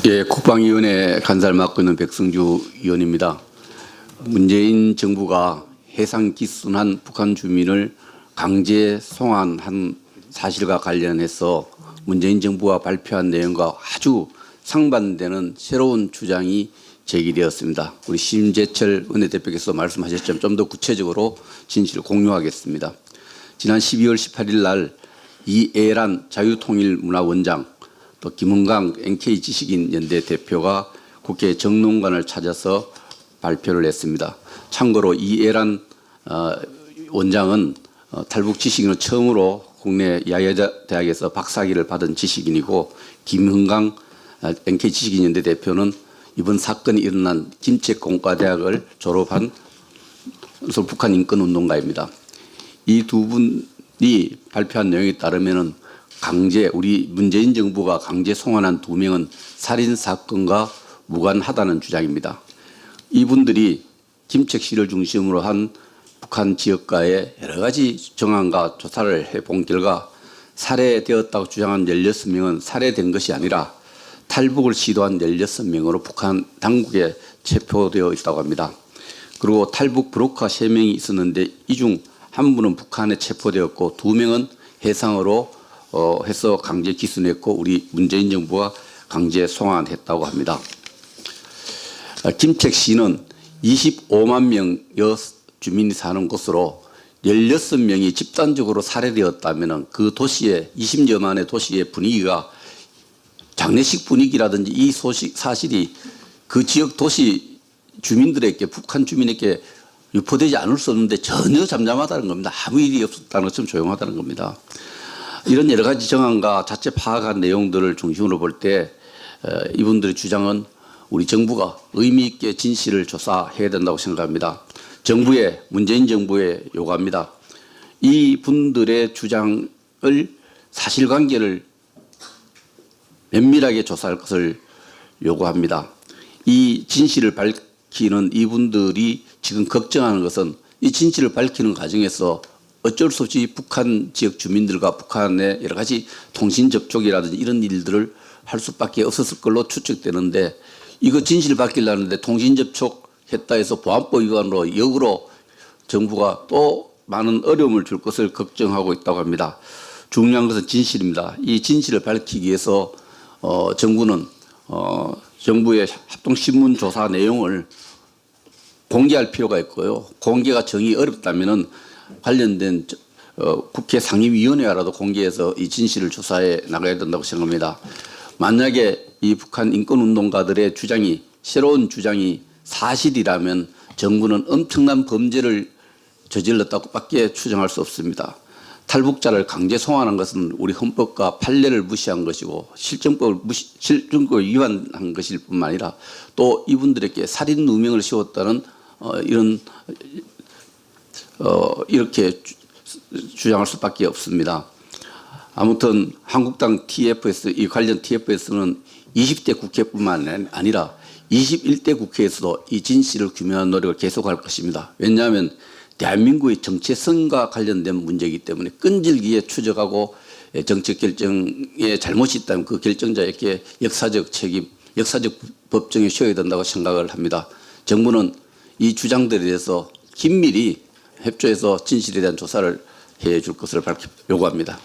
예, 국방위원회 간사를 맡고 있는 백승주 의원입니다. 문재인 정부가 해상기순한 북한 주민을 강제 송환한 사실과 관련해서 문재인 정부가 발표한 내용과 아주 상반되는 새로운 주장이 제기되었습니다. 우리 심재철 원내대표께서 말씀하셨지만 좀 더 구체적으로 진실을 공유하겠습니다. 지난 12월 18일 날 이애란 자유통일문화원장 또 김흥강 NK지식인연대 대표가 국회 정론관을 찾아서 발표를 했습니다. 참고로 이애란 원장은 탈북 지식인으로 처음으로 국내 야외대학에서 박사학위를 받은 지식인이고, 김흥강 NK지식인연대 대표는 이번 사건이 일어난 김책공과대학을 졸업한 북한 인권운동가입니다. 이 두 분이 발표한 내용에 따르면 우리 문재인 정부가 강제 송환한 2명은 살인 사건과 무관하다는 주장입니다. 이분들이 김책 씨를 중심으로 한 북한 지역가의 여러 가지 정황과 조사를 해본 결과 살해되었다고 주장한 16명은 살해된 것이 아니라 탈북을 시도한 16명으로 북한 당국에 체포되어 있다고 합니다. 그리고 탈북 브로커 3명이 있었는데 이 중 한 분은 북한에 체포되었고 2명은 해상으로 해서 강제 기순했고 우리 문재인 정부가 강제 송환했다고 합니다. 김책 씨는 25만 명여 주민이 사는 곳으로 16명이 집단적으로 살해되었다면 그 도시의 20여만의 도시의 분위기가 장례식 분위기라든지 이 사실이 그 지역 도시 주민들에게, 북한 주민에게 유포되지 않을 수 없는데 전혀 잠잠하다는 겁니다. 아무 일이 없었다는 것처럼 조용하다는 겁니다. 이런 여러 가지 정황과 자체 파악한 내용들을 중심으로 볼 때 이분들의 주장은 우리 정부가 의미 있게 진실을 조사해야 된다고 생각합니다. 문재인 정부에 요구합니다. 이 분들의 주장을 사실관계를 면밀하게 조사할 것을 요구합니다. 이 진실을 밝히는 이분들이 지금 걱정하는 것은 이 진실을 밝히는 과정에서 어쩔 수 없이 북한 지역 주민들과 북한의 여러 가지 통신 접촉이라든지 이런 일들을 할 수밖에 없었을 걸로 추측되는데, 이거 진실을 밝히려는데 통신 접촉했다 해서 보안법 위반으로 역으로 정부가 또 많은 어려움을 줄 것을 걱정하고 있다고 합니다. 중요한 것은 진실입니다. 이 진실을 밝히기 위해서 정부는 정부의 합동신문 조사 내용을 공개할 필요가 있고요. 공개가 정이 어렵다면은 관련된 국회 상임위원회라도 공개해서 이 진실을 조사해 나가야 된다고 생각합니다. 만약에 이 북한 인권운동가들의 주장이, 새로운 주장이 사실이라면 정부는 엄청난 범죄를 저질렀다고밖에 추정할 수 없습니다. 탈북자를 강제 송환한 것은 우리 헌법과 판례를 무시한 것이고 실정법을 위반한 것일 뿐만 아니라 또 이분들에게 살인 누명을 씌웠다는 이렇게 주장할 수밖에 없습니다. 아무튼 한국당 TFS, 이 관련 TFS는 20대 국회뿐만 아니라 21대 국회에서도 이 진실을 규명하는 노력을 계속할 것입니다. 왜냐하면 대한민국의 정체성과 관련된 문제이기 때문에 끈질기게 추적하고 정책 결정에 잘못이 있다면 그 결정자에게 역사적 책임, 역사적 법정에 씌워야 된다고 생각을 합니다. 정부는 이 주장들에 대해서 긴밀히 협조해서 진실에 대한 조사를 해줄 것을 요구합니다.